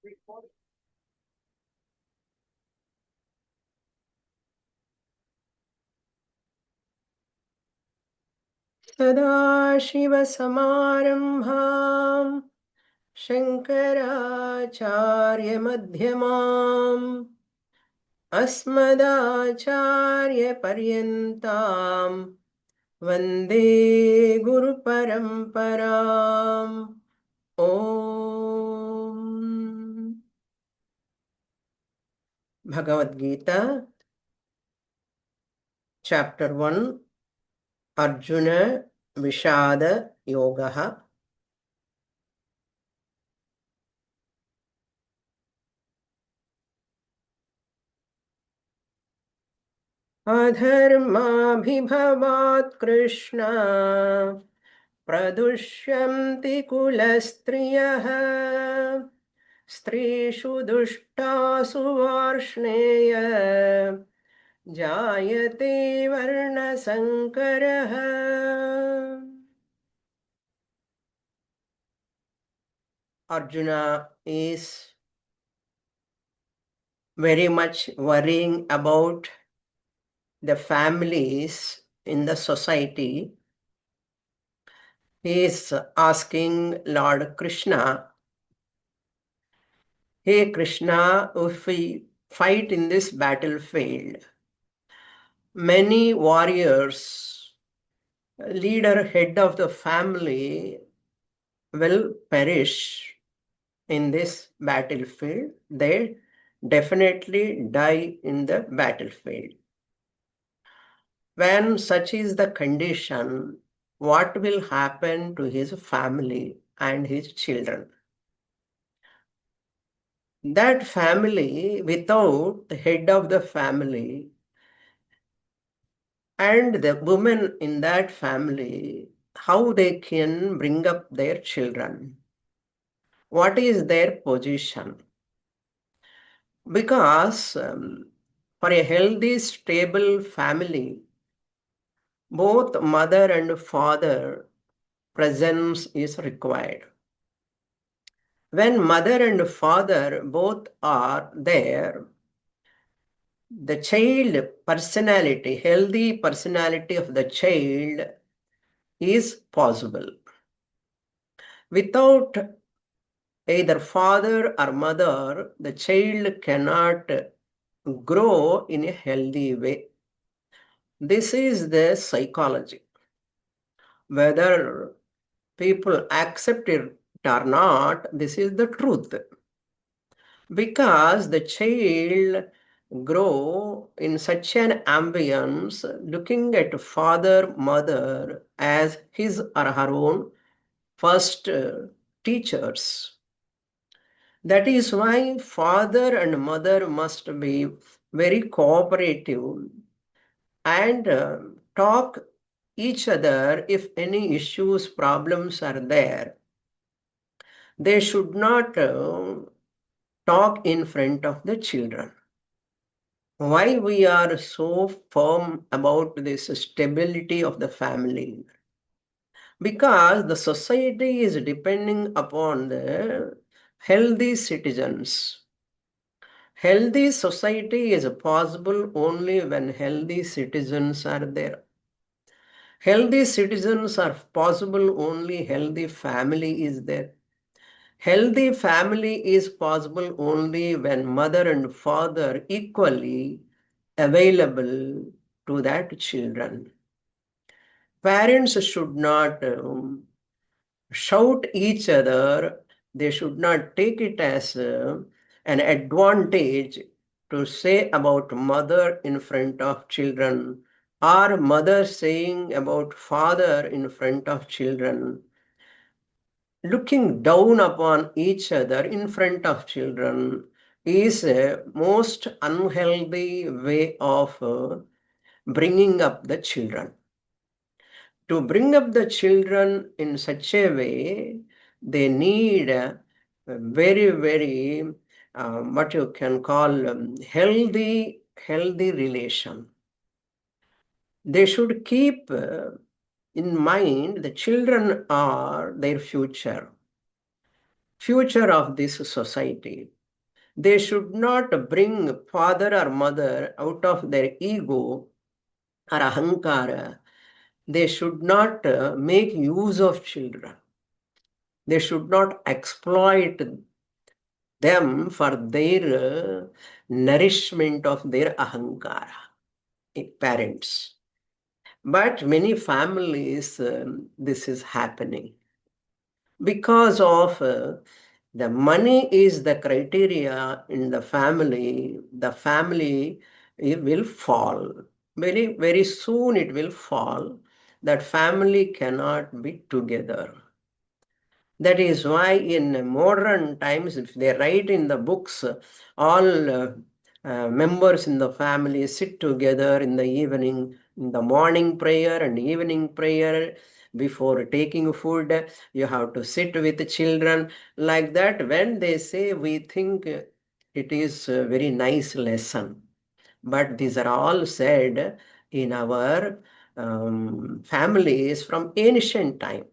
सदाशिवसमारम्भाम् शङ्कराचार्यमध्यमाम् अस्मदाचार्यपर्यन्ताम् वन्दे गुरुपरम्पराम्। ॐ Bhagavad Gita, Chapter 1, Arjuna Vishada Yogaha. Adharmabhibhavat Krishna Pradushyanti Kulastriyaha Strishu Dushtasu Varshneya Jayate Varna Sankaraha. Arjuna is very much worrying about the families in the society. He is asking Lord Krishna, "Hey Krishna, if we fight in this battlefield, many warriors, leader, head of the family will perish in this battlefield. They definitely die in the battlefield. When such is the condition, what will happen to his family and his children? That family, without the head of the family and the women in that family, how they can bring up their children? What is their position?" Because for a healthy, stable family, both mother and father presence is required. When mother and father both are there, the child personality, healthy personality of the child is possible. Without either father or mother, the child cannot grow in a healthy way. This is the psychology. Whether people accept it or not, this is the truth. Because the child grow in such an ambience, looking at father, mother as his or her own first teachers. That is why father and mother must be very cooperative and talk each other if any issues, problems are there. They should not talk in front of the children. Why we are so firm about this stability of the family? Because the society is depending upon the healthy citizens. Healthy society is possible only when healthy citizens are there. Healthy citizens are possible only healthy family is there. Healthy family is possible only when mother and father equally available to that children. Parents should not shout each other. They should not take it as an advantage to say about mother in front of children or mother saying about father in front of children. Looking down upon each other in front of children is a most unhealthy way of bringing up the children. To bring up the children in such a way, they need a very, very, what you can call healthy relation. They should keep in mind the children are their future of this society. They should not bring father or mother out of their ego or ahankara. They should not make use of children. They should not exploit them for their nourishment of their ahankara, parents. But many families, this is happening because of the money is the criteria in the family it will fall. Very, very soon it will fall. That family cannot be together. That is why in modern times, if they write in the books, all members in the family sit together in the evening, in the morning prayer and evening prayer, before taking food, you have to sit with the children. Like that, when they say, we think it is a very nice lesson. But these are all said in our families from ancient time.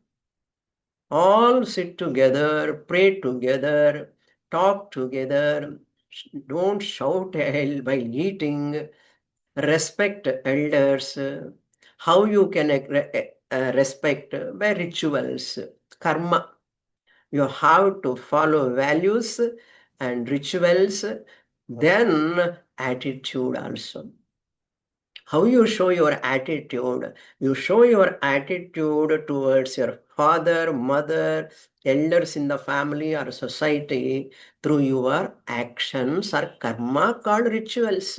All sit together, pray together, talk together, don't shout while eating, respect elders. How you can respect by rituals, karma. You have to follow values and rituals, then attitude also. How you show your attitude? You show your attitude towards your father, mother, elders in the family or society through your actions or karma called rituals.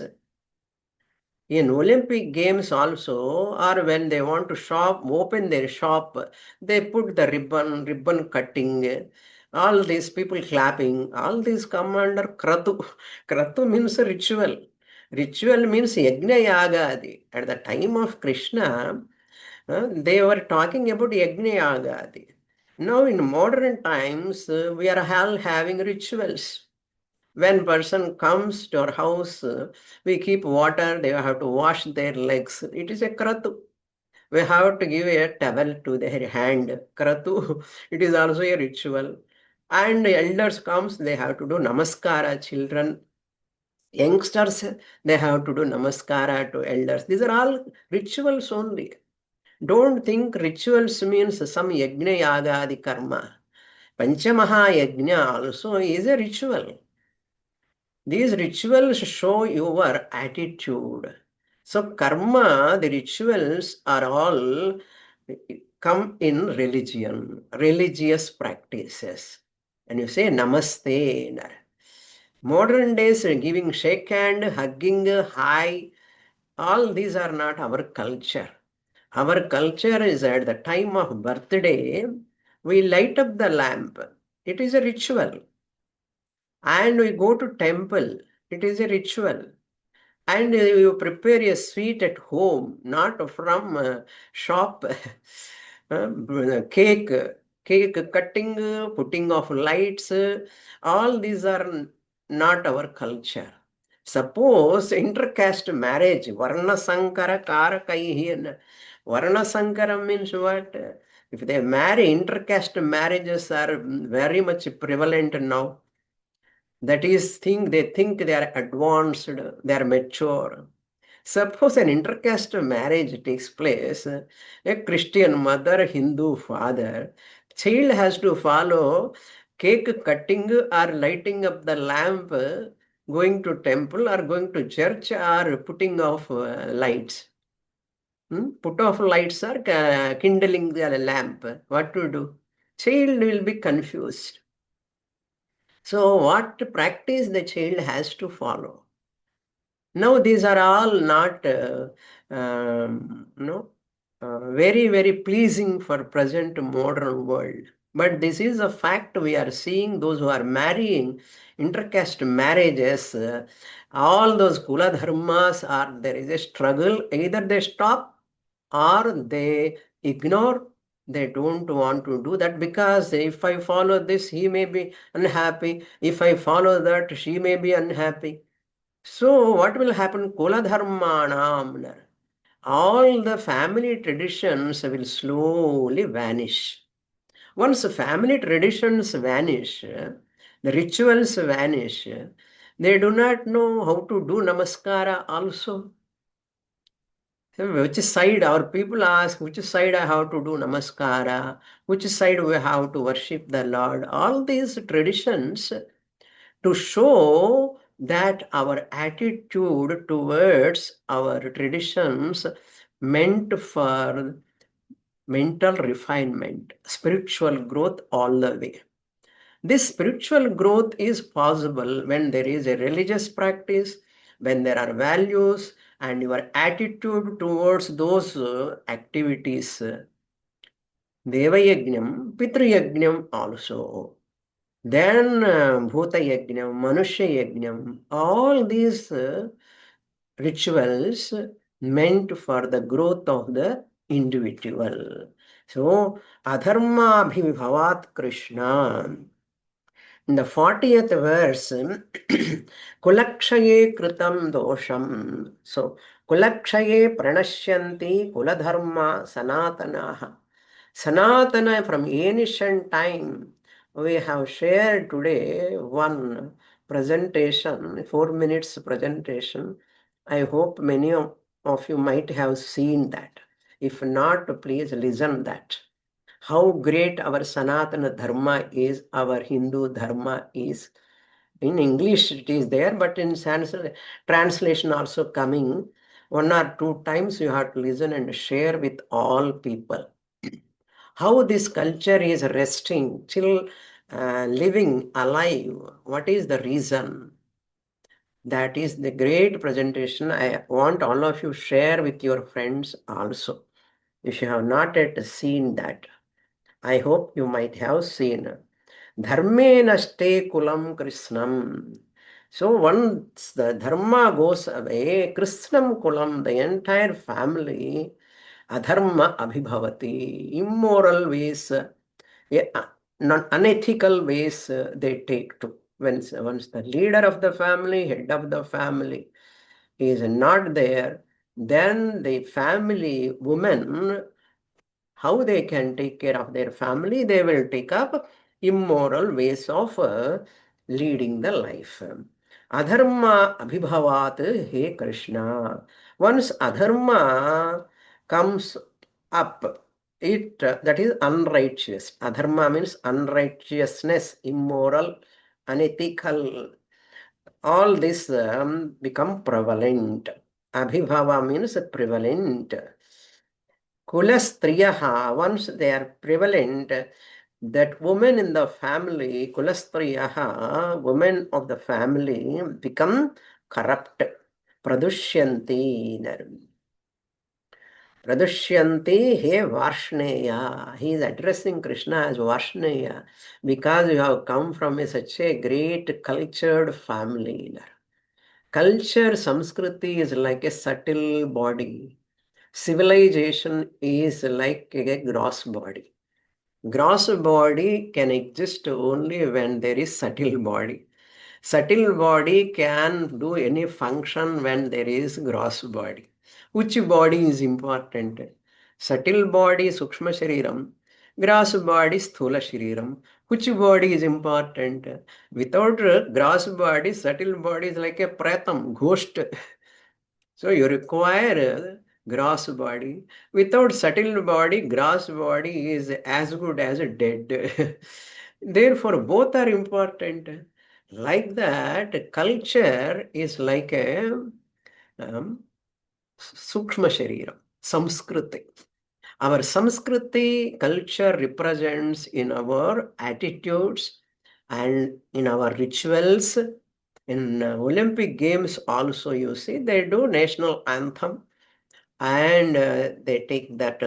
In Olympic Games also, or when they want to open their shop, they put the ribbon cutting, all these people clapping, all these come under kratu. Kratu means a ritual. Ritual means yajna yagadi. At the time of Krishna, they were talking about yajna yagadi. Now in modern times, we are all having rituals. When person comes to our house, we keep water, they have to wash their legs. It is a kratu. We have to give a towel to their hand. Kratu, it is also a ritual. And elders comes, they have to do namaskara. Children, youngsters, they have to do namaskara to elders. These are all rituals only. Don't think rituals means some yajna yagadi karma. Panchamaha yajna also is a ritual. These rituals show your attitude. So karma, the rituals are all come in religion, religious practices. And you say namaste. Modern days giving shake hand, hugging, hi, all these are not our culture. Our culture is at the time of birthday, we light up the lamp. It is a ritual. And we go to temple. It is a ritual. And you prepare a sweet at home, not from shop. Cake, cake cutting, putting of lights, all these are not our culture. Suppose intercaste marriage, Varna Sankara Karakaihi. Varna Sankara means what? If they marry, intercaste marriages are very much prevalent now. That is, they think they are advanced, they are mature. Suppose an intercaste marriage takes place, a Christian mother, Hindu father, child has to follow cake cutting or lighting up the lamp, going to temple or going to church or putting off lights. Put off lights or kindling the lamp. What to do? Child will be confused. So what practice the child has to follow? Now these are all not very, very pleasing for present modern world. But this is a fact we are seeing those who are marrying intercaste marriages, all those kula dharmas are there is a struggle. Either they stop or they ignore. They don't want to do that because if I follow this, he may be unhappy. If I follow that, she may be unhappy. So what will happen? Kula dharmanam. All the family traditions will slowly vanish. Once family traditions vanish, the rituals vanish, They do not know how to do namaskara also. Which side our people ask, which side I have to do namaskara, which side we have to worship the Lord. All these traditions to show that our attitude towards our traditions meant for mental refinement, spiritual growth all the way. This spiritual growth is possible when there is a religious practice, when there are values, and your attitude towards those activities, Deva Yajnam, Pitru Yajnam also. Then Bhuta Yajnam, Manusha Yajnam, all these rituals meant for the growth of the individual. So, Adharma Abhibhavat Krishna. In the 40th verse, Kulakshaye Kritam Dosham. So, Kulakshaye Pranashyanti Kuladharma Sanatanaha. Sanatana from ancient time. We have shared today one presentation, 4 minutes presentation. I hope many of you might have seen that. If not, please listen that. How great our Sanatana Dharma is, our Hindu Dharma is. In English it is there, but in Sanskrit translation also coming. 1 or 2 times you have to listen and share with all people. How this culture is resting, still living alive. What is the reason? That is the great presentation. I want all of you share with your friends also. If you have not yet seen that, I hope you might have seen. Dharmena ste kulam Krishnam. So once the dharma goes away, Krishnam kulam, the entire family, adharma abhibhavati, immoral ways, unethical ways they take to. Once the leader of the family, head of the family is not there, then the family woman, how they can take care of their family, they will take up immoral ways of leading the life. Adharma abhibhavat he Krishna. Once adharma comes up, it that is unrighteous. Adharma means unrighteousness, immoral, unethical. All this become prevalent. Abhibhava means prevalent. Kulastriyaha, once they are prevalent, that women in the family, Kulastriyaha, women of the family, become corrupt. Pradushyanti. Pradushyanti he Varshneya. He is addressing Krishna as Varshneya because you have come from such a great cultured family. Culture, Samskriti is like a subtle body. Civilization is like a gross body. Gross body can exist only when there is subtle body. Subtle body can do any function when there is gross body. Which body is important? Subtle body, Sukshma Shariram. Gross body, Sthula Shariram. Which body is important? Without gross body, subtle body is like a pratam, ghost. So you require gross body. Without subtle body, gross body is as good as dead. Therefore, both are important. Like that, culture is like a sukshma sharira, samskriti. Our samskriti culture represents in our attitudes and in our rituals. In Olympic Games also, you see, they do national anthem and they take that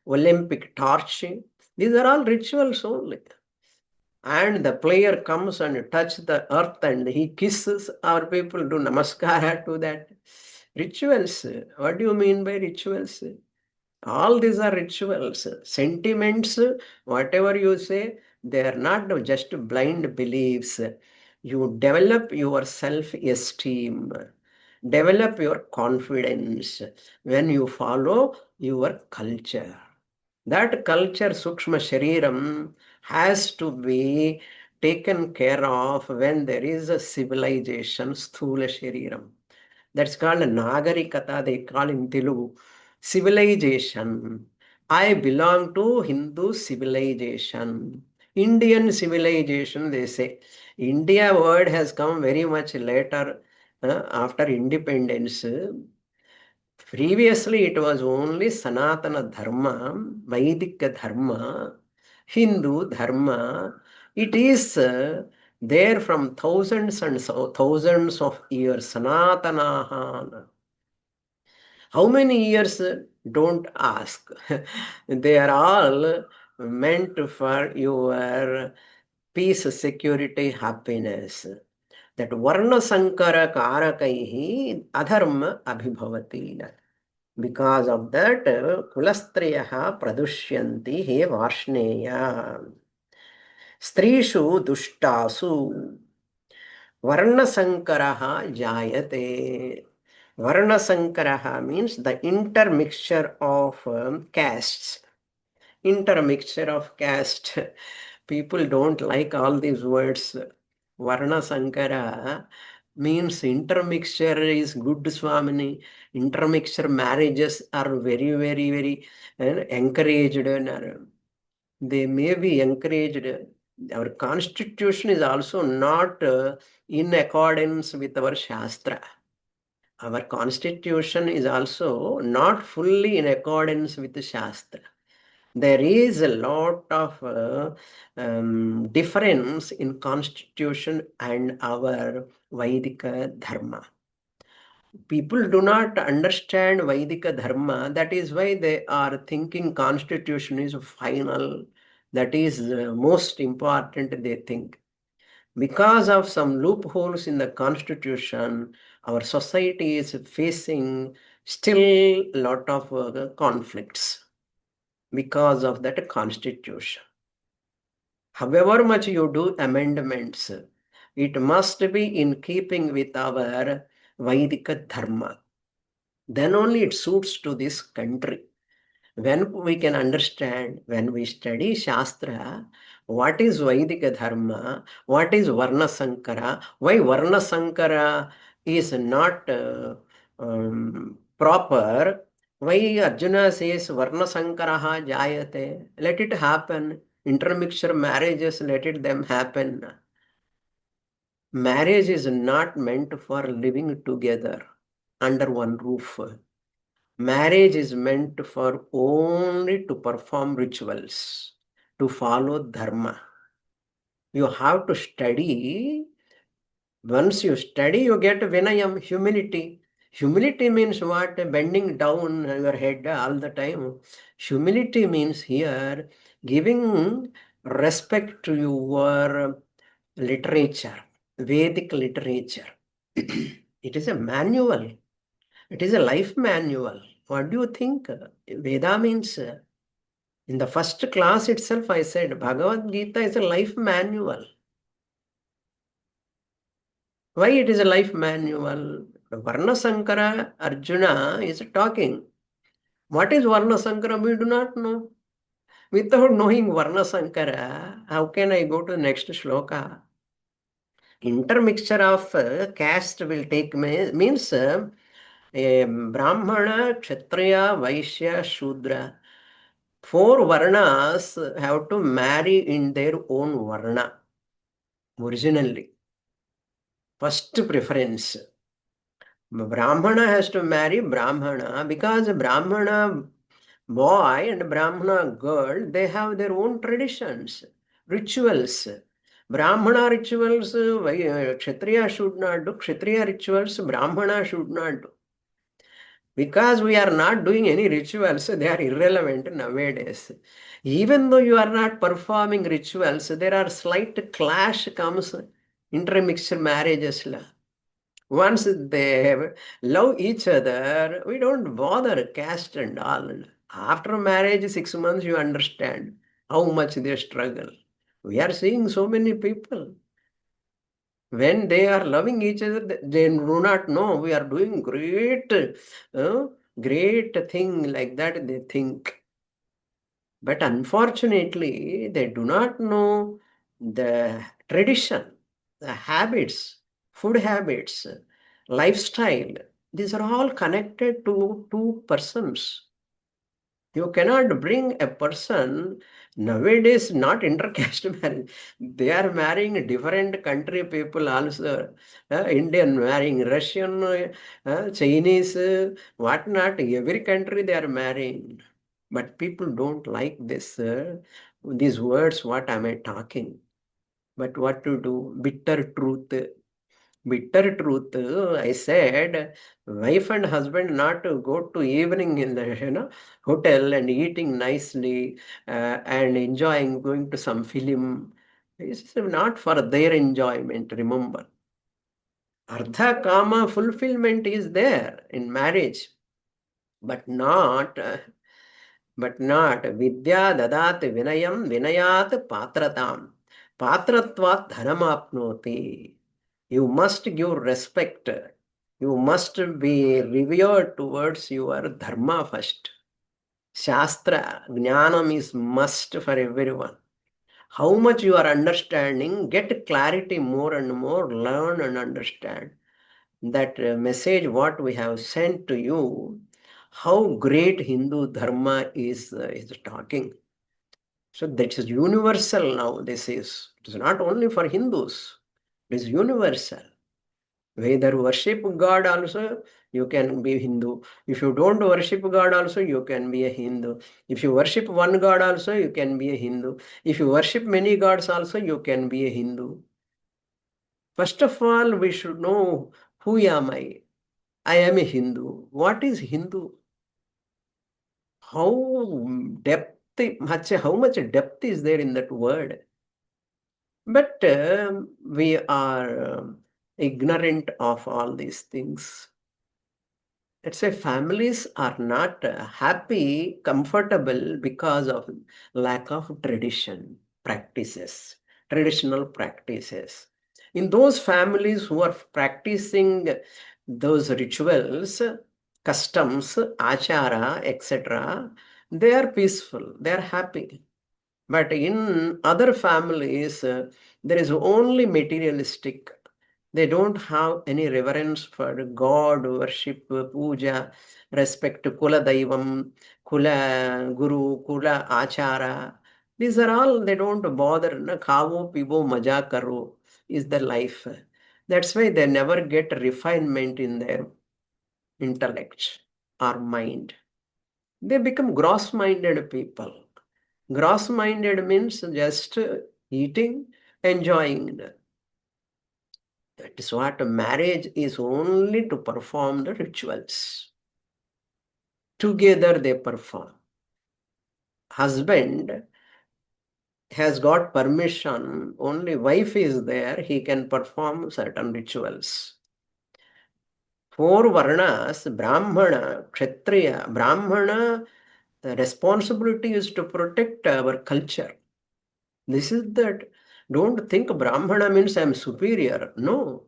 Olympic torch. These are all rituals only. And the player comes and touch the earth and he kisses. Our people do namaskara to that. Rituals. What do you mean by rituals? All these are rituals. Sentiments, whatever you say, they are not just blind beliefs. You develop your self-esteem, develop your confidence when you follow your culture. That culture, Sukshma Shariram, has to be taken care of when there is a civilization, sthula shariram. That's called Nagarikata, they call in Telugu. Civilization. I belong to Hindu civilization. Indian civilization, they say. India word has come very much later, after independence. Previously, it was only Sanatana Dharma, Vaidika Dharma, Hindu Dharma. It is there from thousands and thousands of years. Sanatana. How many years? Don't ask. They are all meant for your peace, security, happiness. That Varna Sankara Karakaihi Adharma Abhibhavati. Because of that, Kulastriyaha Pradushyanti He Varshneya. Strishu Dushtasu Varna Sankaraha Jayate. Varna Sankaraha means the intermixture of castes. Intermixture of caste. People don't like all these words. Varna Sankara means intermixture is good, Swamini. Intermixture marriages are very, very, very encouraged. They may be encouraged. Our constitution is also not in accordance with our Shastra. Our constitution is also not fully in accordance with the Shastra. There is a lot of difference in constitution and our Vaidika Dharma. People do not understand Vaidika Dharma. That is why they are thinking constitution is final. That is most important, they think. Because of some loopholes in the constitution, our society is facing still a lot of conflicts because of that constitution. However much you do amendments, it must be in keeping with our Vaidika Dharma. Then only it suits to this country. When we can understand, when we study Shastra, what is Vaidika Dharma, what is Varna Sankara, why Varna Sankara is not proper, why Arjuna says Varna Sankaraha Jayate, let it happen. Intermixture marriages, let it them happen. Marriage is not meant for living together under one roof. Marriage is meant for only to perform rituals, to follow dharma. You have to study. Once you study, you get vinayam, humility. Humility means what? Bending down your head all the time. Humility means here giving respect to your literature, Vedic literature. It is a manual. It is a life manual. What do you think? Veda means, in the first class itself, I said Bhagavad Gita is a life manual. Why it is a life manual? Varna Sankara Arjuna is talking. What is Varna Sankara? We do not know. Without knowing Varna Sankara, how can I go to the next shloka? Intermixture of caste will take means Brahmana, Kshatriya, Vaishya, Shudra. 4 varnas have to marry in their own varna originally. First preference. Brahmana has to marry Brahmana because Brahmana boy and Brahmana girl, they have their own traditions, rituals. Brahmana rituals, Kshatriya should not do. Kshatriya rituals, Brahmana should not do. Because we are not doing any rituals, they are irrelevant nowadays. Even though you are not performing rituals, there are slight clash comes, intermixture marriages. Once they love each other, we don't bother caste and all. After marriage, 6 months, you understand how much they struggle. We are seeing so many people. When they are loving each other, they do not know we are doing great thing like that, they think. But unfortunately, they do not know the tradition, the habits, food habits, lifestyle, these are all connected to two persons. You cannot bring a person nowadays, not intercaste marriage. They are marrying different country people also. Indian marrying Russian, Chinese, whatnot. Every country they are marrying. But people don't like this. These words, what am I talking? But what to do? Bitter truth. Bitter truth. I said, wife and husband not to go to evening in the hotel and eating nicely and enjoying going to some film. It's not for their enjoyment. Remember, Ardha Kama fulfillment is there in marriage, but not. But not Vidya Dadat Vinayam Vinayat Patratam. Patratvat Dhanamapnoti. You must give respect. You must be revered towards your dharma first. Shastra, Jnanam is must for everyone. How much you are understanding, get clarity more and more, learn and understand. That message what we have sent to you, how great Hindu dharma is talking. So that is universal now. This is, it is not only for Hindus, it is universal. Whether worship God also, you can be Hindu. If you don't worship God also, you can be a Hindu. If you worship one God also, you can be a Hindu. If you worship many gods also, you can be a Hindu. First of all, we should know, who am I? I am a Hindu. What is Hindu? How how much depth is there in that word? But we are ignorant of all these things. Let's say families are not happy, comfortable because of lack of traditional practices. In those families who are practicing those rituals, customs, achara, etc., they are peaceful, they are happy. But in other families, there is only materialistic. They don't have any reverence for God, worship, puja, respect to Kula Daivam, Kula Guru, Kula Achara. These are all, they don't bother. Na khavo, pibo, maja karo is the life. That's why they never get refinement in their intellect or mind. They become gross-minded people. Gross-minded means just eating, enjoying. That is what marriage is, only to perform the rituals. Together they perform. Husband has got permission, only wife is there, he can perform certain rituals. Four Varnas, Brahmana, Kshatriya, Brahmana, the responsibility is to protect our culture. This is that. Don't think Brahmana means I am superior. No.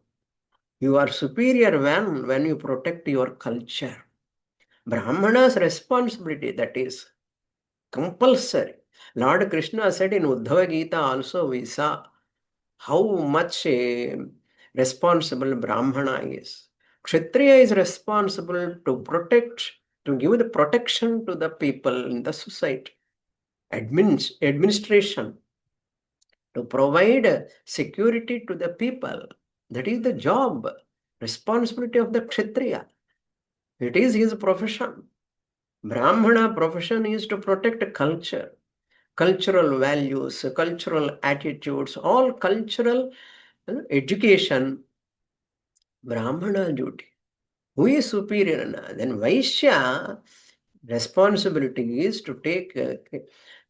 You are superior when you protect your culture. Brahmana's responsibility, that is compulsory. Lord Krishna said in Uddhava Gita also, we saw how much responsible Brahmana is. Kshatriya is responsible to protect, to give the protection to the people in the society. Administration, to provide security to the people. That is the job, responsibility of the Kshatriya. It is his profession. Brahmana profession is to protect culture, cultural values, cultural attitudes, all cultural education. Brahmana duty. Who is superior? Then Vaishya responsibility is to take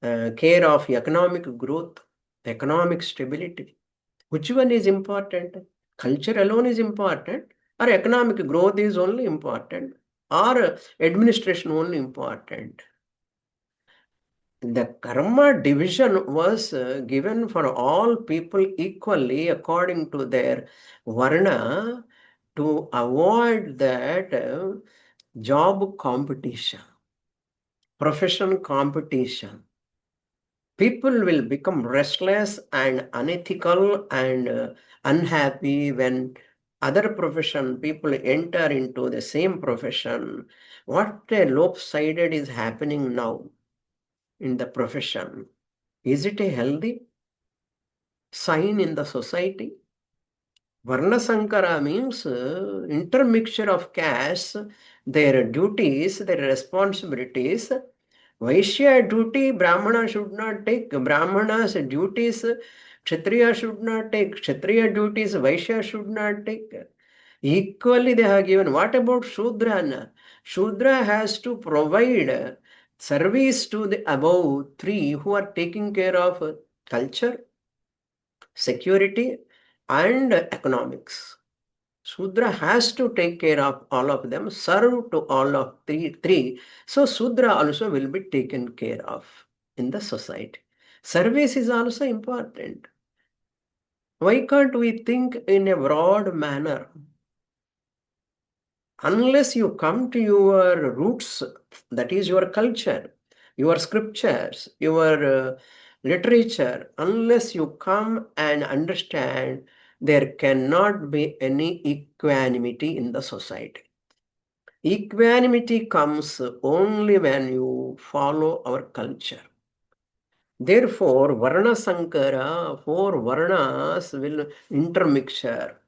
care of economic growth, economic stability. Which one is important? Culture alone is important, or economic growth is only important, or administration only important? The karma division was given for all people equally according to their varna, to avoid that job competition, profession competition. People will become restless and unethical and unhappy when other profession people enter into the same profession. What a lopsided is happening now in the profession. Is it a healthy sign in the society? Varna Sankara means intermixture of castes, their duties, their responsibilities. Vaishya duty, Brahmana should not take. Brahmana's duties, Kshatriya should not take. Kshatriya duties, Vaishya should not take. Equally, they have given. What about Shudra? Shudra has to provide service to the above three who are taking care of culture, security, and economics. Sudra has to take care of all of them, serve to all of three. So Sudra also will be taken care of in the society. Service is also important. Why can't we think in a broad manner? Unless you come to your roots, that is your culture, your scriptures, your literature, unless you come and understand, there cannot be any equanimity in the society. Equanimity comes only when you follow our culture. Therefore, Varna Sankara, four Varnas will intermixture.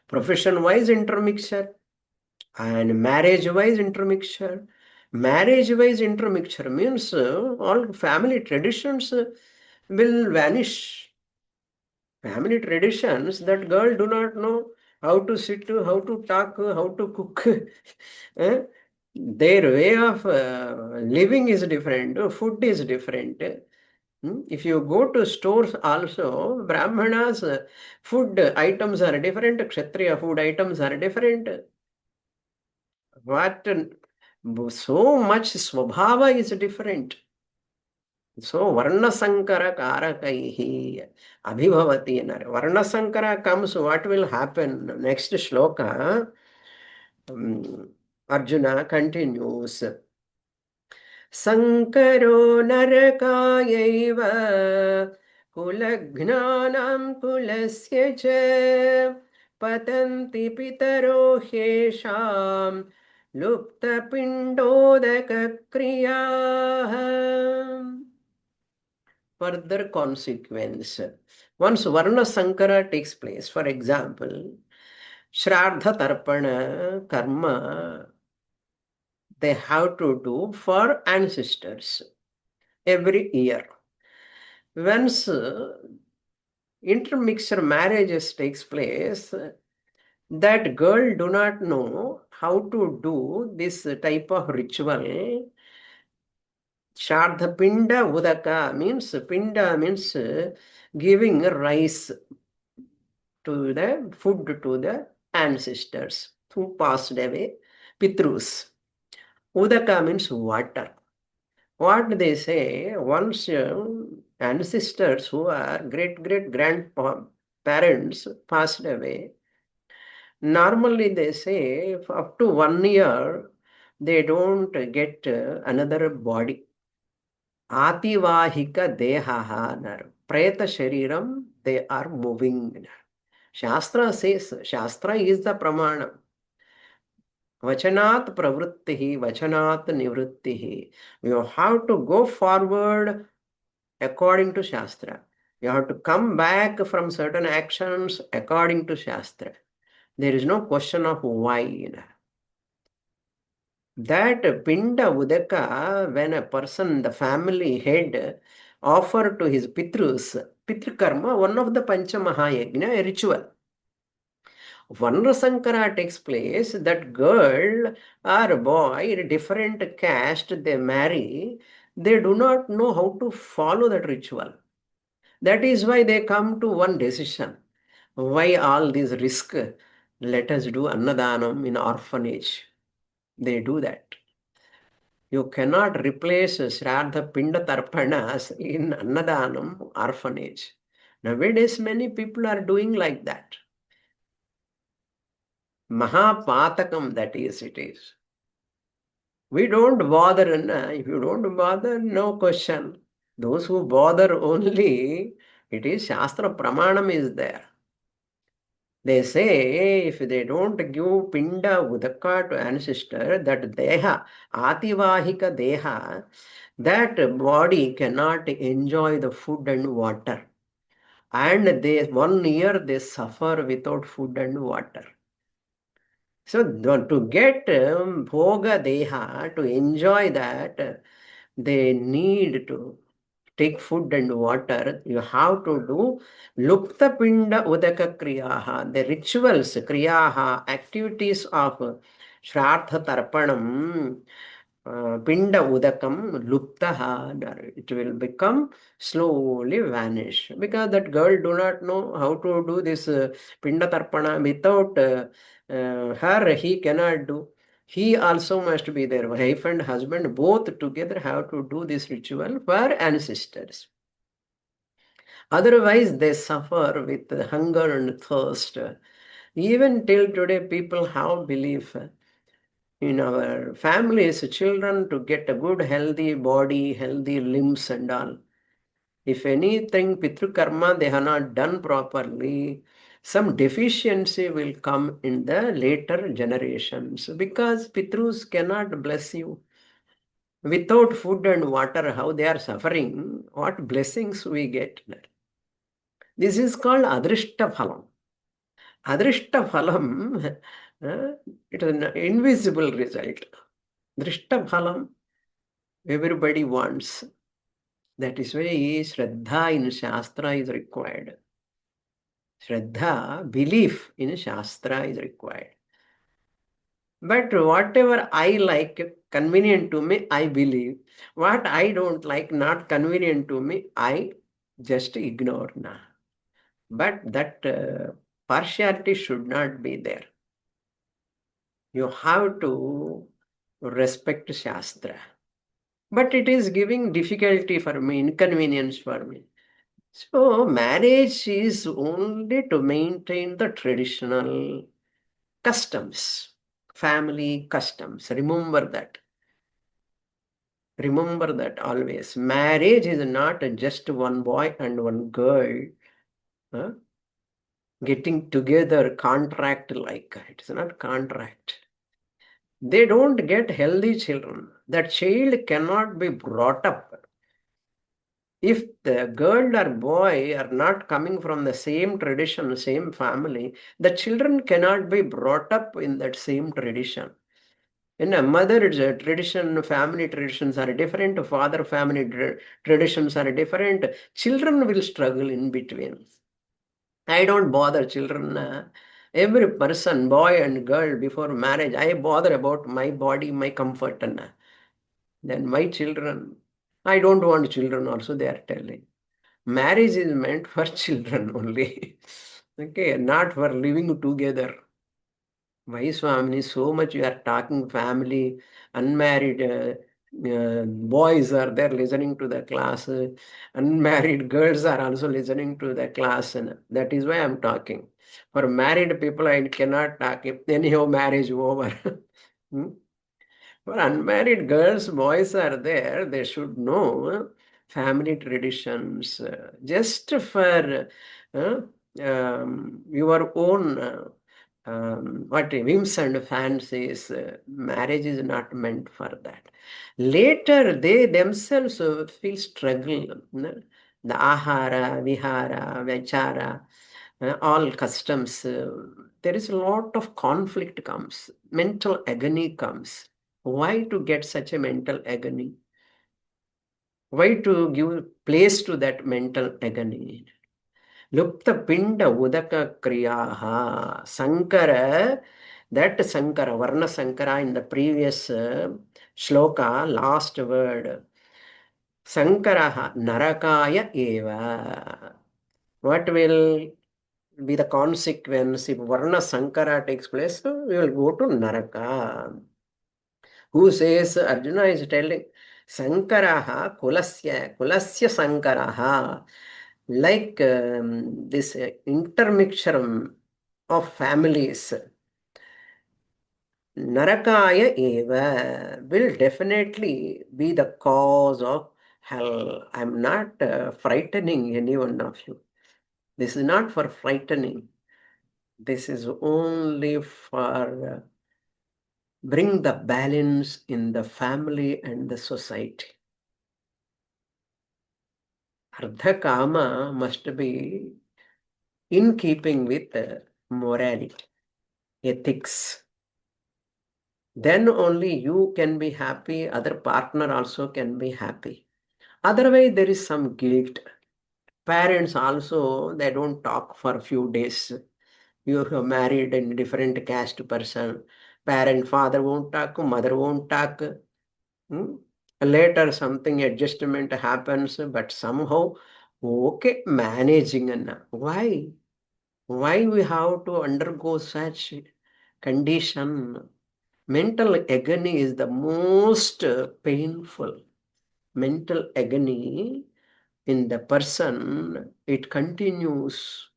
Profession-wise intermixture and marriage-wise intermixture. Marriage-wise intermixture means all family traditions will vanish. Family traditions that girl do not know how to sit, how to talk, how to cook. Eh? Their way of living is different, food is different. If you go to stores also, Brahmanas food items are different, Kshatriya food items are different. What so much swabhava is different. So Varna Sankara Karakaihi Abhibhavati. Varna Sankara comes, what will happen? Next shloka, Arjuna continues. Sankaro narakayaiva kulaghnanam kulasya cha patanti pitaro hesham lupta pindodaka kriyaha. Further consequence. Once Varna Sankara takes place, for example, Shraddha Tarpana Karma, they have to do for ancestors every year. Once intermixture marriages takes place, that girl do not know how to do this type of ritual. Shraddha Pinda Udaka means, Pinda means giving rice to the food to the ancestors who passed away, Pitrus. Udaka means water. What they say, once ancestors who are great grandparents passed away, normally they say up to 1 year they don't get another body. Ativahika dehaha, preta shariram, they are moving. Shastra says, Shastra is the pramana. Vachanat pravrittihi, vachanat nivrittihi. You have to go forward according to Shastra. You have to come back from certain actions according to Shastra. There is no question of why. That Pinda Udaka, when a person, the family head, offer to his Pitrus, Pitrikarma, one of the Pancha Mahayagna, a ritual. Varna Sankara takes place, that girl or boy, in a different caste they marry, they do not know how to follow that ritual. That is why they come to one decision. Why all this risk? Let us do Annadanam in orphanage. They do that. You cannot replace Shraddha Pinda Tarpanas in Annadanam orphanage. Nowadays, many people are doing like that. Mahapatakam, that is, it is. We don't bother, if you don't bother, no question. Those who bother only, it is Shastra Pramanam is there. They say if they don't give Pinda Udaka to ancestor, that Deha, Ativahika Deha, that body cannot enjoy the food and water. And they 1 year they suffer without food and water. So to get Bhoga Deha, to enjoy that, they need to take food and water. You have to do Lupta Pinda Udaka Kriyaha, the rituals, Kriyaha, activities of Shraddha Tarpanam, Pinda Udakam, Luptaha, it will become slowly vanish. Because that girl do not know how to do this Pinda Tarpana without her, he cannot do. He also must be there. Wife and husband both together have to do this ritual for ancestors. Otherwise, they suffer with hunger and thirst. Even till today, people have belief in our families, children to get a good, healthy body, healthy limbs and all. If anything, Pitru Karma they have not done properly, some deficiency will come in the later generations because Pitrus cannot bless you. Without food and water, how they are suffering, what blessings we get. This is called Adrishta Phalam. Adrishta Phalam, it is an invisible result. Drishta Phalam, everybody wants. That is why Shraddha in Shastra is required. Shraddha, belief in Shastra is required. But whatever I like, convenient to me, I believe. What I don't like, not convenient to me, I just ignore now. But that partiality should not be there. You have to respect Shastra. But it is giving difficulty for me, inconvenience for me. So marriage is only to maintain the traditional customs, family customs. Remember that. Remember that always. Marriage is not just one boy and one girl getting together contract like. It's not contract. They don't get healthy children. That child cannot be brought up. If the girl or boy are not coming from the same tradition, same family, the children cannot be brought up in that same tradition. In a mother tradition, family traditions are different, father family traditions are different. Children will struggle in between. I don't bother children. Every person, boy and girl, before marriage, I bother about my body, my comfort. Then my children, I don't want children also, they are telling. Marriage is meant for children only. Okay, not for living together. Why, Swamini, so much you are talking family, unmarried boys are there listening to the class, unmarried girls are also listening to the class, and that is why I'm talking. For married people, I cannot talk. If anyhow, marriage over. Hmm? For unmarried girls, boys are there, they should know family traditions. Just for your own what whims and fancies, marriage is not meant for that. Later, they themselves feel struggle. The ahara, vihara, vachara, all customs. There is a lot of conflict comes, mental agony comes. Why to get such a mental agony? Why to give place to that mental agony? Lupta Pinda Udaka Kriyaha. Sankara, that Sankara, Varna Sankara in the previous shloka, last word. Sankaraha Narakaya Eva. What will be the consequence if Varna Sankara takes place? We will go to Naraka. Who says Arjuna is telling Sankaraha Kulasya Sankaraha, like this intermixture of families. Narakaya eva will definitely be the cause of Hell, I'm not frightening any one of you. This is not for frightening. This is only for bring the balance in the family and the society. Ardha Kama must be in keeping with morality, ethics. Then only you can be happy, other partner also can be happy. Otherwise, there is some guilt. Parents also, they don't talk for a few days. You have married in different caste person. Parent, father won't talk, mother won't talk. Hmm? Later something adjustment happens, but somehow, okay, managing. Why? Why we have to undergo such condition? Mental agony is the most painful. Mental agony in the person, it continues.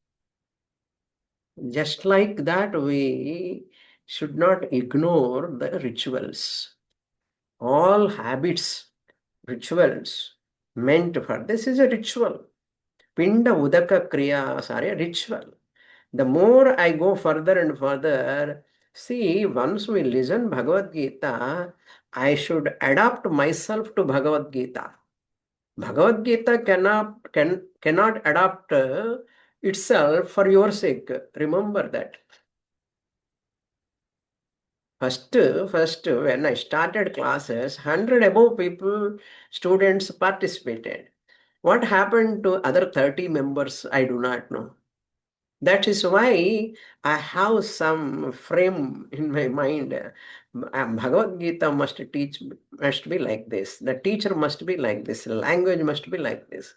Just like that, we should not ignore the rituals. All habits, rituals meant for this is a ritual. Pinda Udaka Kriyas are a ritual. The more I go further and further, see, once we listen Bhagavad Gita, I should adapt myself to Bhagavad Gita. Bhagavad Gita cannot adapt itself for your sake. Remember that. First, when I started classes, 100 above people, students participated. What happened to other 30 members, I do not know. That is why I have some frame in my mind. Bhagavad Gita must be like this. The teacher must be like this. The language must be like this.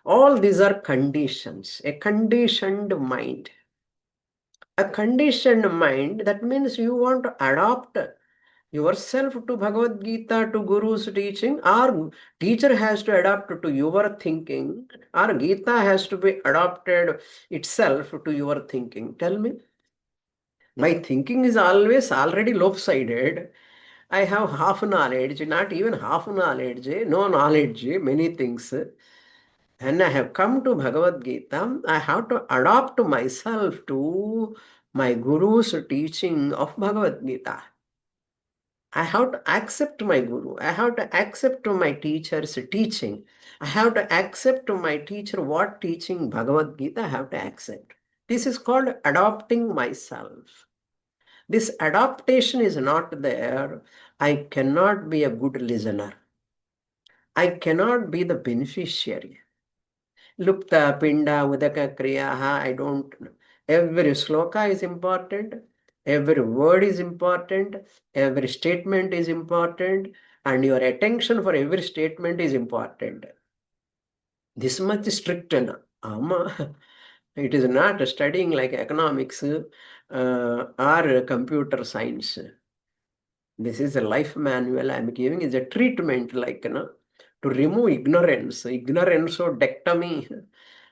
All these are conditions, a conditioned mind. A conditioned mind, that means you want to adopt yourself to Bhagavad Gita, to Guru's teaching, or teacher has to adapt to your thinking, or Gita has to be adopted itself to your thinking. Tell me. My thinking is always already lopsided. I have half knowledge, not even half knowledge, no knowledge, many things. And I have come to Bhagavad Gita, I have to adopt myself to my Guru's teaching of Bhagavad Gita. I have to accept my Guru. I have to accept my teacher's teaching. I have to accept my teacher what teaching Bhagavad Gita I have to accept. This is called adopting myself. This adaptation is not there. I cannot be a good listener. I cannot be the beneficiary. Lupta, Pinda, Udaka, Kriyaha, I don't know. Every sloka is important. Every word is important. Every statement is important. And your attention for every statement is important. This much strict. Ama. It is not studying like economics or computer science. This is a life manual I'm giving. Is a treatment like, to remove ignorance. Ignorance or dectomy.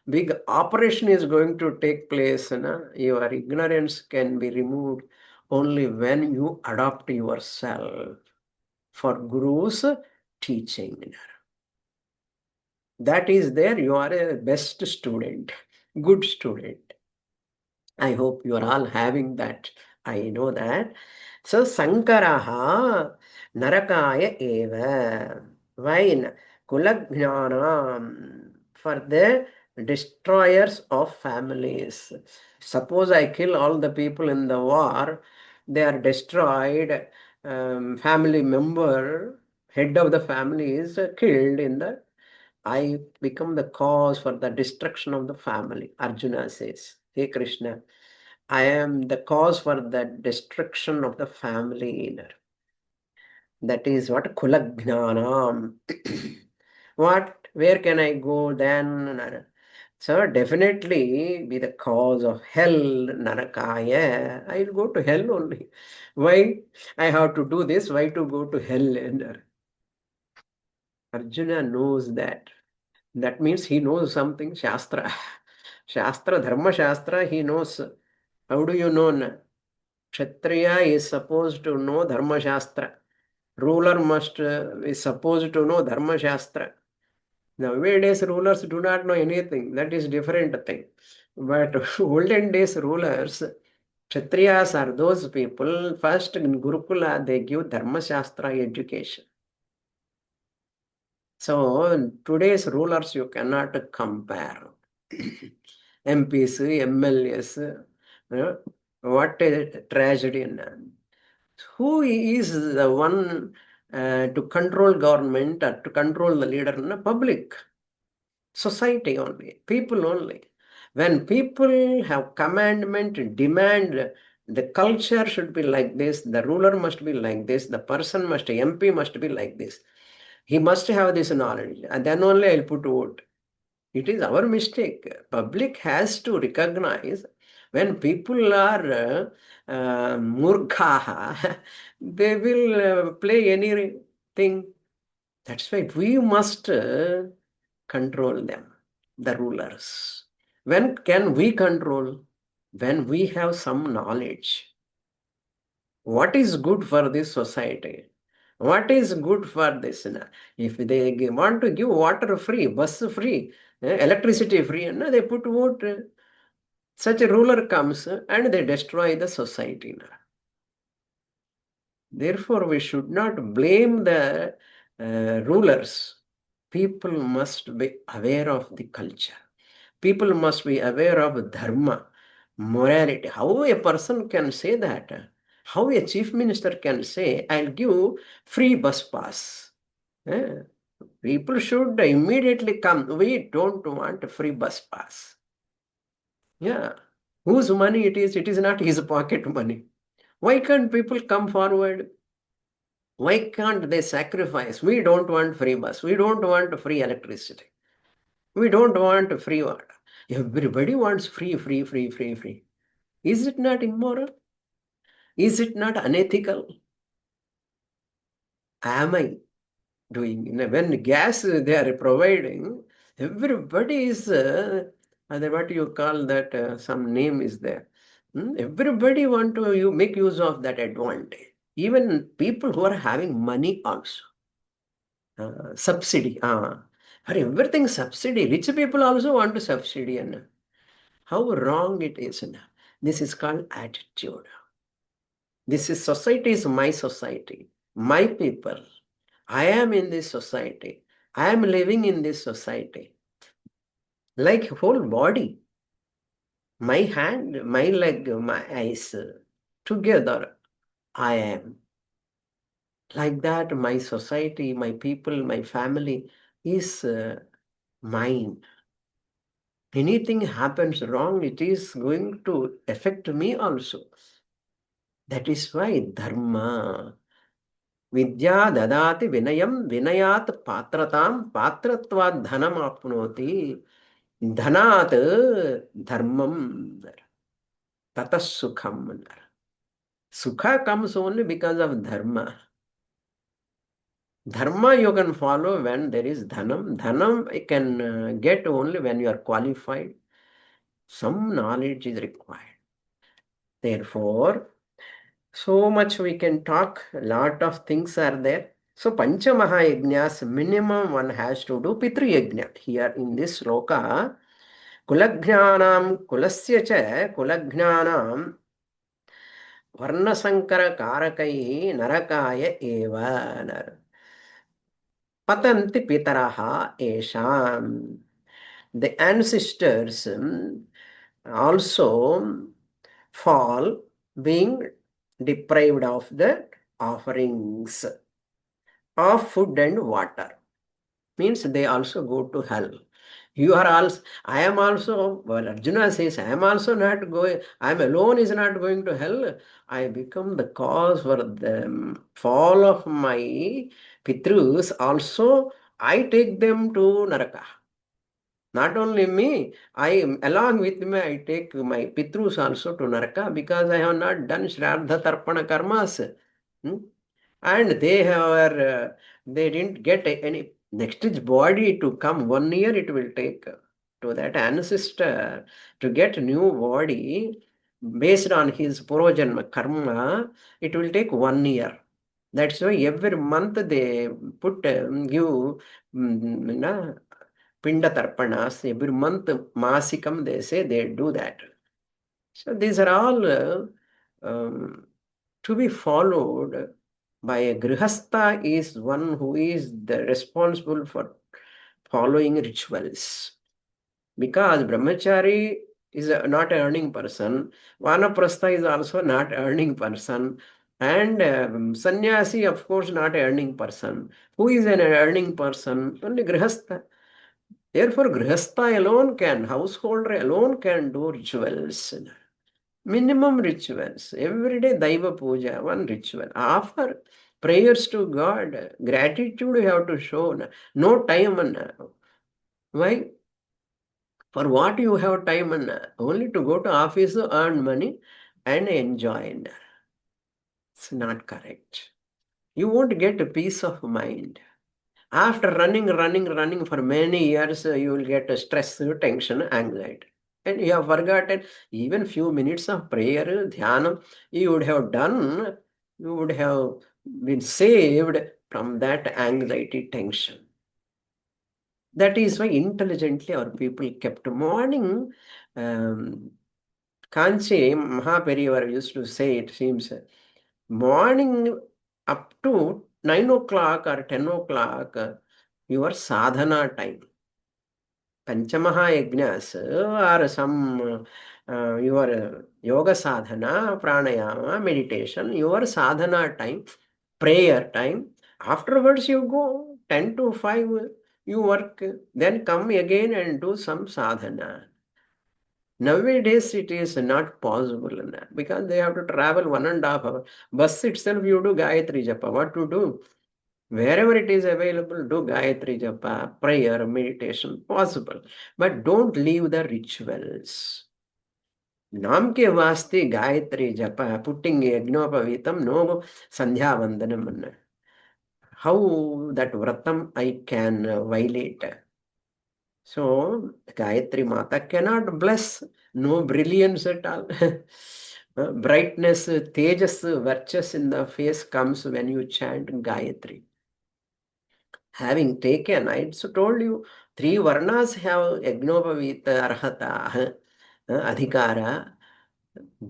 Big operation is going to take place. Your ignorance can be removed only when you adopt yourself for Guru's teaching. That is there, you are a best student, good student. I hope you are all having that. I know that. So Sankaraha Narakaya Eva. Why? Kulagnanam. For the destroyers of families. Suppose I kill all the people in the war, they are destroyed. Family member, head of the family is killed in the. I become the cause for the destruction of the family. Arjuna says, Hey Krishna, I am the cause for the destruction of the family. That is what Kulagnanam. What? Where can I go then? So definitely be the cause of hell, Narakaya. I will go to hell only. Why? I have to do this. Why to go to hell? Arjuna knows that. That means he knows something, Shastra. Shastra, Dharma Shastra, he knows. How do you know? Kshatriya is supposed to know Dharma Shastra. Ruler must is supposed to know Dharma Shastra. Nowadays rulers do not know anything. That is different thing. But olden days rulers, Kshatriyas are those people, first in Gurukula, they give Dharma Shastra education. So today's rulers you cannot compare. MPs, MLAs, what a tragedy. Who is the one to control government or to control the leader? No, public, society only, people only. When people have commandment, demand, the culture should be like this, the ruler must be like this, the person must, MP must be like this. He must have this knowledge, and then only I'll put vote. It is our mistake. Public has to recognize when people are murkhaha, they will play anything. That's why we must control them, the rulers. When can we control? When we have some knowledge. What is good for this society? What is good for this? If they want to give water free, bus free, electricity free, they put vote. Such a ruler comes and they destroy the society. Therefore, we should not blame the rulers. People must be aware of the culture. People must be aware of dharma, morality. How a person can say that? How a chief minister can say, I'll give free bus pass. Eh, People should immediately come. We don't want a free bus pass. Yeah. Whose money it is? It is not his pocket money. Why can't people come forward? Why can't they sacrifice? We don't want free bus. We don't want free electricity. We don't want free water. Everybody wants free, free, free, free, free. Is it not immoral? Is it not unethical? Am I doing? When gas they are providing, everybody is, what you call that, some name is there. Everybody want to you make use of that advantage. Even people who are having money also. Subsidy. For everything subsidy. Rich people also want to subsidy. How wrong it is. This is called attitude. This is society is my society, my people. I am in this society. I am living in this society. Like whole body, my hand, my leg, my eyes, together I am. Like that, my society, my people, my family is mine. Anything happens wrong, it is going to affect me also. That is why dharma. Vidya dadati vinayam vinayat patratam patratvat dhanam apnoti dhanat dharmam tatas sukham. Sukha comes only because of dharma. Dharma you can follow when there is dhanam. Dhanam you can get only when you are qualified. Some knowledge is required. Therefore, so much we can talk, a lot of things are there. So Pancha Mahayajnas, minimum one has to do Pitru Yajna. Here in this sloka, Kulajnanam Kulasya cha Kulajnanam Varnasankara Karakai Narakaya Eva Patanti Pitaraha Esham. The ancestors also fall being deprived of the offerings of food and water. Means they also go to hell. You are also, I am also, well, Arjuna says, I am also not going, I am alone is not going to hell. I become the cause for the fall of my Pitrus. Also, I take them to Naraka. Not only me, along with me, I take my Pitrus also to Naraka because I have not done Shraddha Tarpana Karmas. And they didn't get any next body to come. 1 year it will take to that ancestor to get new body based on his Purvajanma karma. It will take 1 year. That's why every month they put give Pinda Tarpanas, every month, Masikam, they say they do that. So these are all to be followed by a grihastha is one who is responsible for following rituals. Because brahmachari is not an earning person, vanaprastha is also not earning person, and sannyasi, of course, not an earning person. Who is an earning person? Only grihastha. Therefore, grihastha alone can, householder alone can do rituals. Minimum rituals. Every day Daiva Puja, one ritual. Offer prayers to God. Gratitude you have to show. No time. Why? For what you have time? Only to go to office, earn money and enjoy. It's not correct. You won't get a peace of mind. After running for many years, you will get stress, tension, anxiety. And you have forgotten even few minutes of prayer, dhyana, you would have done, you would have been saved from that anxiety, tension. That is why intelligently our people kept morning. Kanchi Mahaperiyar used to say, it seems, morning up to 9 o'clock or 10 o'clock, your sadhana time. Panchamaha yajnas or some your yoga sadhana, pranayama, meditation, your sadhana time, prayer time. Afterwards you go 10 to 5, you work, then come again and do some sadhana. Nowadays it is not possible because they have to travel 1.5 hours. Bus itself you do Gayatri Japa. What to do? Wherever it is available, do Gayatri Japa, prayer, meditation, possible. But don't leave the rituals. Nam ke vaste Gayatri Japa, putting Yajnopavitam, no Sandhya Vandanam. How that vratam I can violate? So, Gayatri Mata cannot bless, no brilliance at all. Brightness, tejas, virtuous in the face comes when you chant Gayatri. Having taken, I so told you, three varnas have Yagnopavita, Arhata, Adhikara.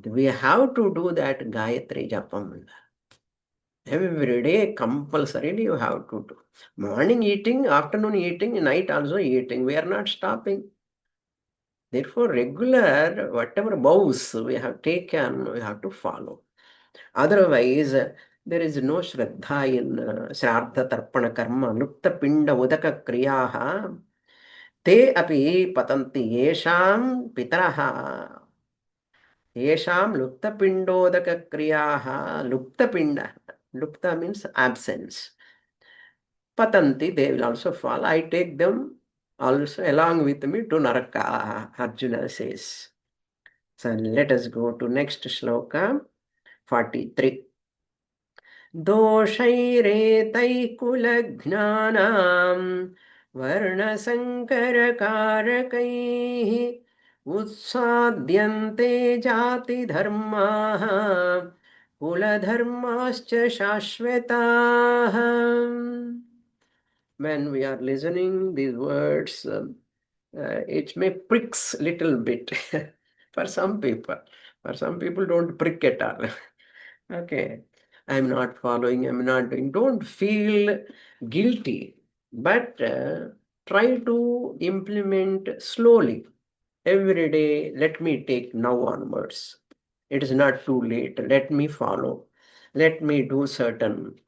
We have to do that Gayatri Japam. Every day, compulsorily, you have to do. Morning eating, afternoon eating, night also eating. We are not stopping. Therefore, regular, whatever vows we have taken, we have to follow. Otherwise, there is no Shraddha in Shraddha Tarpana Karma, Lupta Pinda Udaka Kriyaha, Te api patanti yesham pitaraha. Yesham Lupta Pindodaka Kriyaha, Lupta Pinda. Lupta means absence. Patanti, they will also fall. I take them also along with me to Naraka, Arjuna says. So let us go to next shloka, 43. दोषैरेतैः कुलघ्नानां वर्णसङ्करकारकैः उत्साद्यन्ते जातिधर्माः कुलधर्माश्च शाश्वताः. When we are listening these words, it may pricks little bit for some people. For some people don't prick at all. Okay, I'm not following, I'm not doing. Don't feel guilty, but try to implement slowly. Every day, let me take now onwards. It is not too late. Let me follow. Let me do certain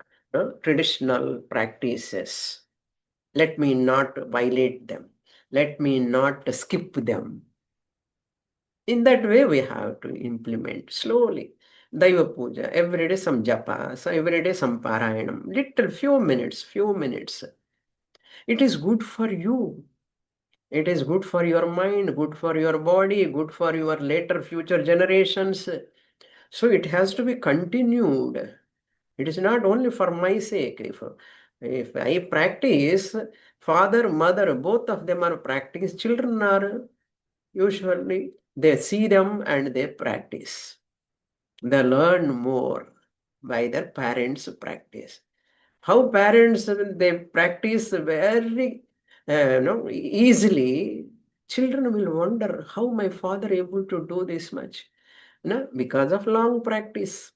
traditional practices. Let me not violate them. Let me not skip them. In that way, we have to implement slowly. Daiva Puja, every day some japa, so every day some parayanam, little few minutes. It is good for you. It is good for your mind, good for your body, good for your later future generations. So it has to be continued. It is not only for my sake. If I practice, father, mother, both of them are practice. Children are usually, they see them and they practice. They learn more by their parents' practice. How parents, they practice very easily, children will wonder how my father able to do this much. Because of long practice.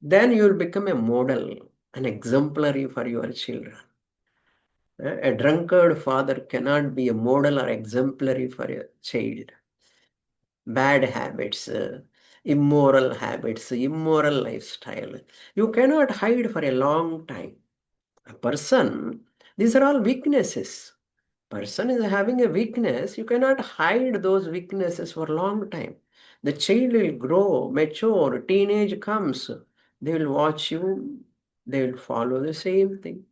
Then you will become a model, an exemplary for your children. A drunkard father cannot be a model or exemplary for a child. Bad habits, immoral lifestyle. You cannot hide for a long time. A person, these are all weaknesses. Person is having a weakness, you cannot hide those weaknesses for a long time. The child will grow, mature, teenage comes, they will watch you, they will follow the same thing.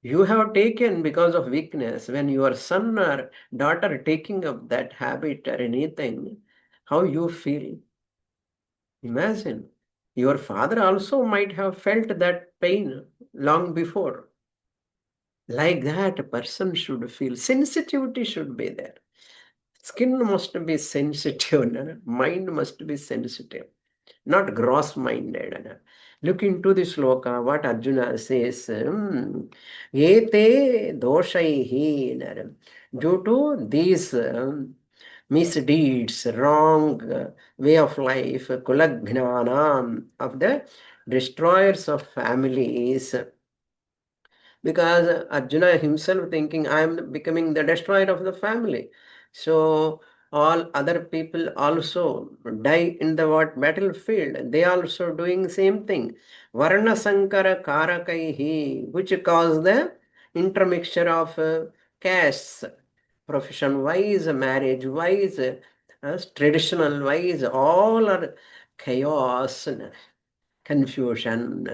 You have taken because of weakness. When your son or daughter taking up that habit or anything, how you feel? Imagine. Your father also might have felt that pain long before. Like that, a person should feel. Sensitivity should be there. Skin must be sensitive, no? Mind must be sensitive, not gross-minded. Look into the sloka, what Arjuna says, Ete doshaihi, due to these misdeeds, wrong way of life, kulagnanam, of the destroyers of families, because Arjuna himself thinking, I am becoming the destroyer of the family. So all other people also die in the what battlefield. They also doing same thing. Varna Sankara Karakaihi, which cause the intermixture of castes, profession wise, marriage wise, traditional wise, all are chaos, confusion.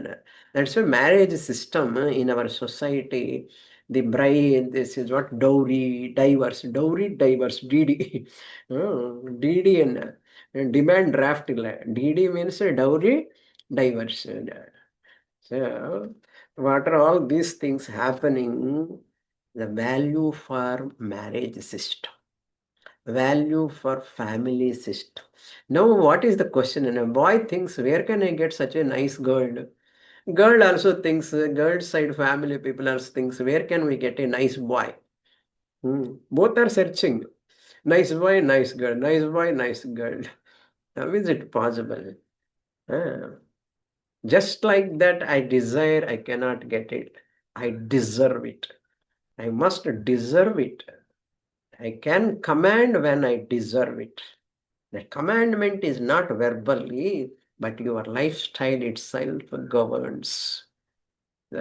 That's a marriage system in our society. The bride, this is what dowry, divorce, DD. DD and demand draft. DD means dowry, divorce. So, what are all these things happening? The value for marriage system, value for family system. Now, what is the question? And a boy thinks, where can I get such a nice girl? Girl also thinks, girl side family people also thinks, where can we get a nice boy? Both are searching. Nice boy, nice girl. Nice boy, nice girl. How is it possible? Ah, just like that, I desire, I cannot get it. I deserve it. I must deserve it. I can command when I deserve it. The commandment is not verbally, but your lifestyle itself governs.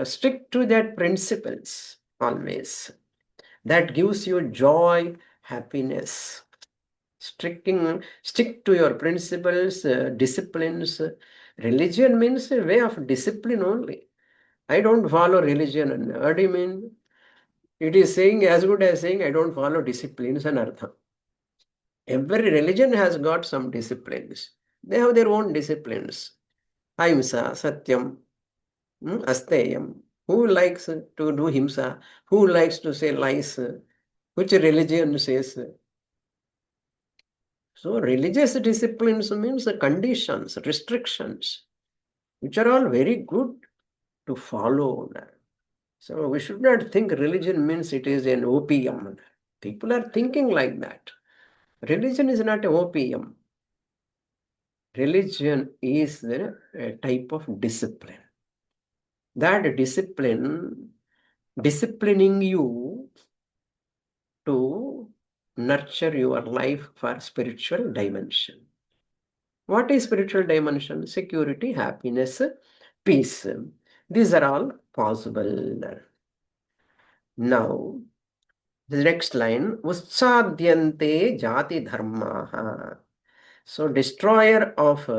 Stick to that principles always. That gives you joy, happiness. Stick to your principles, disciplines. Religion means a way of discipline only. I don't follow religion. What do you mean? It is saying as good as saying I don't follow disciplines and artha. Every religion has got some disciplines. They have their own disciplines. Ahimsa, Satyam, Asteyam. Who likes to do himsa? Who likes to say lies? Which religion says? So religious disciplines means conditions, restrictions, which are all very good to follow. So we should not think religion means it is an opium. People are thinking like that. Religion is not an opium. Religion is a type of discipline. That disciplining you to nurture your life for spiritual dimension. What is spiritual dimension? Security, happiness, peace. These are all possible. Now, the next line, Utsadyante jati dharma. So, destroyer of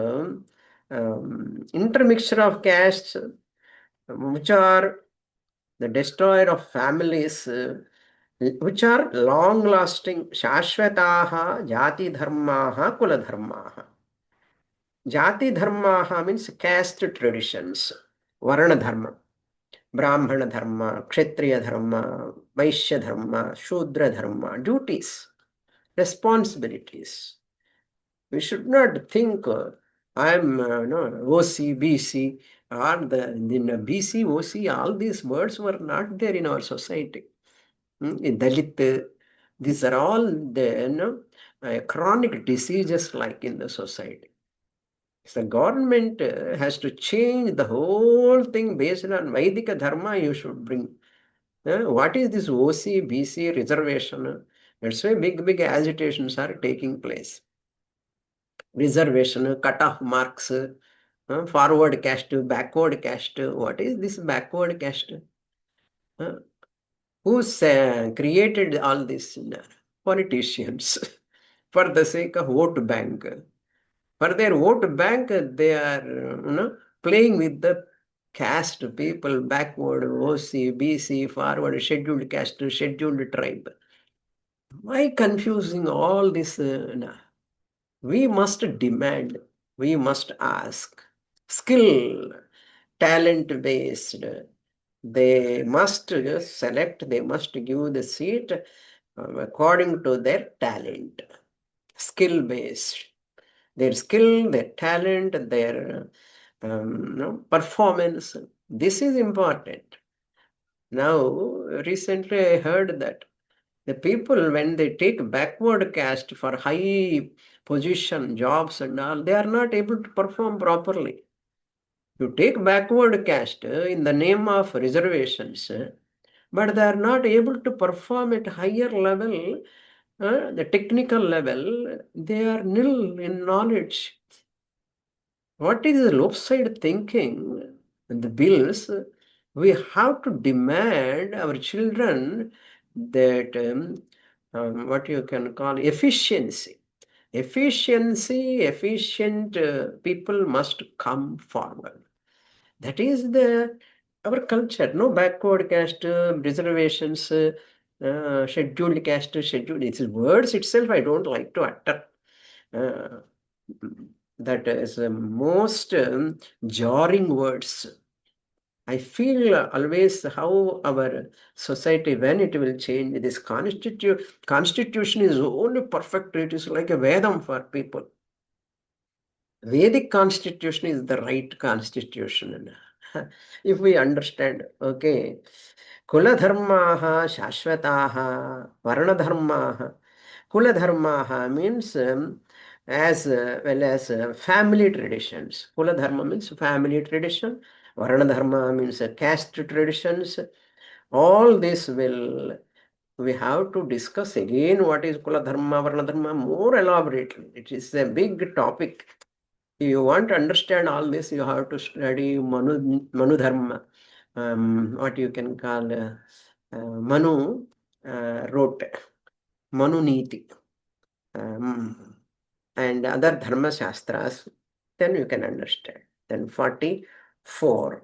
intermixture of castes, which are the destroyer of families, which are long lasting, shashvataha jati dharmaha kula dharmaha. Jati dharmaha means caste traditions, varna dharma, brahmana dharma, kshatriya dharma, vaishya dharma, shudra dharma, duties, responsibilities. We should not think I am no, OC, BC. or in BC, OC, all these words were not there in our society. In Dalit, these are all the chronic diseases like in the society. So the government has to change the whole thing based on Vaidika Dharma you should bring. What is this OC, BC reservation? That's why big agitations are taking place. Reservation, cut-off marks, forward caste, backward caste. What is this backward caste? Uh, who's created all this? Politicians for the sake of vote bank. For their vote bank, they are playing with the caste people, backward, OC, BC, forward, scheduled caste, scheduled tribe. Why confusing all this? We must demand, we must ask. Skill, talent based. They must select, they must give the seat according to their talent. Skill based. Their skill, their talent, their performance. This is important. Now, recently I heard that the people, when they take backward caste for high position, jobs and all, they are not able to perform properly. You take backward caste in the name of reservations, but they are not able to perform at higher level, the technical level, they are nil in knowledge. What is the lopsided thinking and the bills? We have to demand our children that what you can call efficiency. Efficient people must come forward. That is our culture. No backward caste, reservations, scheduled caste, scheduled. It's words itself I don't like to utter. Uh, that is the most jarring words. I feel always how our society, when it will change, this constitution is only perfect. It is like a Vedam for people. Vedic constitution is the right constitution. If we understand, okay, Kula dharmaha shashvataha, varna dharmaha. Kula dharmaha means as well as family traditions. Kula dharma means family tradition. Varna dharma means caste traditions. All this will, we have to discuss again what is Kula dharma, Varna dharma more elaborately. It is a big topic. If you want to understand all this, you have to study Manu Dharma, what you can call Manu wrote, Manu Niti, and other Dharma Shastras, then you can understand. Then 44.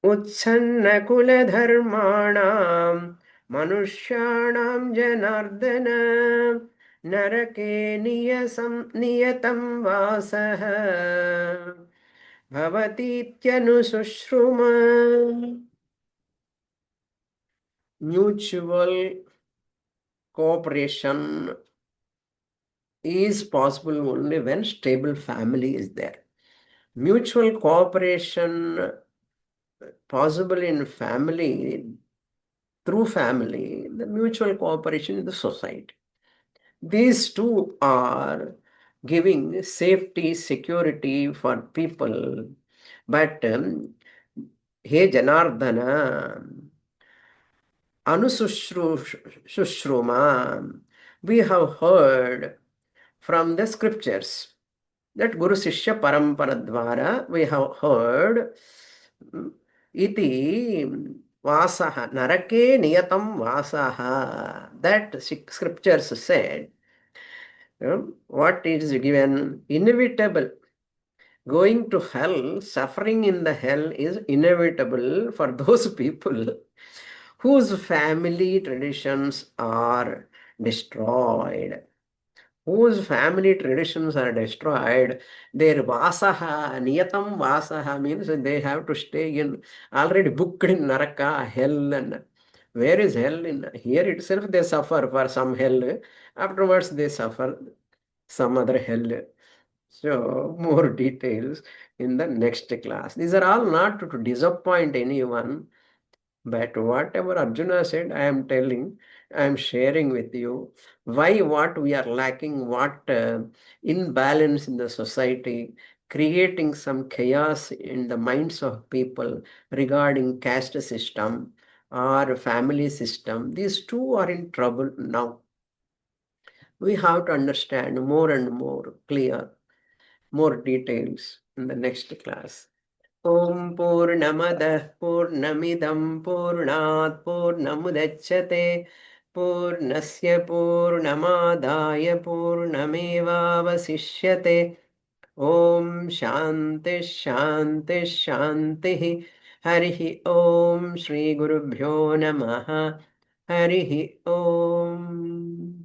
उत्सन्नकुलधर्माणां मनुष्याणां जनार्दन नरके नियतं वासः भवतीत्यनुशुश्रुम. Mutual cooperation is possible only when stable family is there. Mutual cooperation possible in family, through family, the mutual cooperation in the society. These two are giving safety, security for people. But He Janardana, Anusushruma, we have heard from the scriptures that Guru Sishya Parampara Dvara, we have heard iti vasaha, narake niyatam vasaha. That scriptures said, what is given? Inevitable. Going to hell, suffering in the hell is inevitable for those people whose family traditions are destroyed. Whose family traditions are destroyed, their vasaha, niyatam vasaha means they have to stay in already booked in Naraka, hell. And where is hell? In here itself they suffer for some hell. Afterwards they suffer some other hell. So, more details in the next class. These are all not to disappoint anyone, but whatever Arjuna said, I am telling, I am sharing with you why what we are lacking, what imbalance in the society, creating some chaos in the minds of people regarding caste system or family system. These two are in trouble now. We have to understand more and more clear, more details in the next class. Om Purnamadah Purnamidam Purnat Purnamudachyate Purnasya Purnamadaya Purnamevavasishyate. Om Shanti Shanti Shanti. Harihi Om Shri Gurubhyo Namaha. Harihi Om.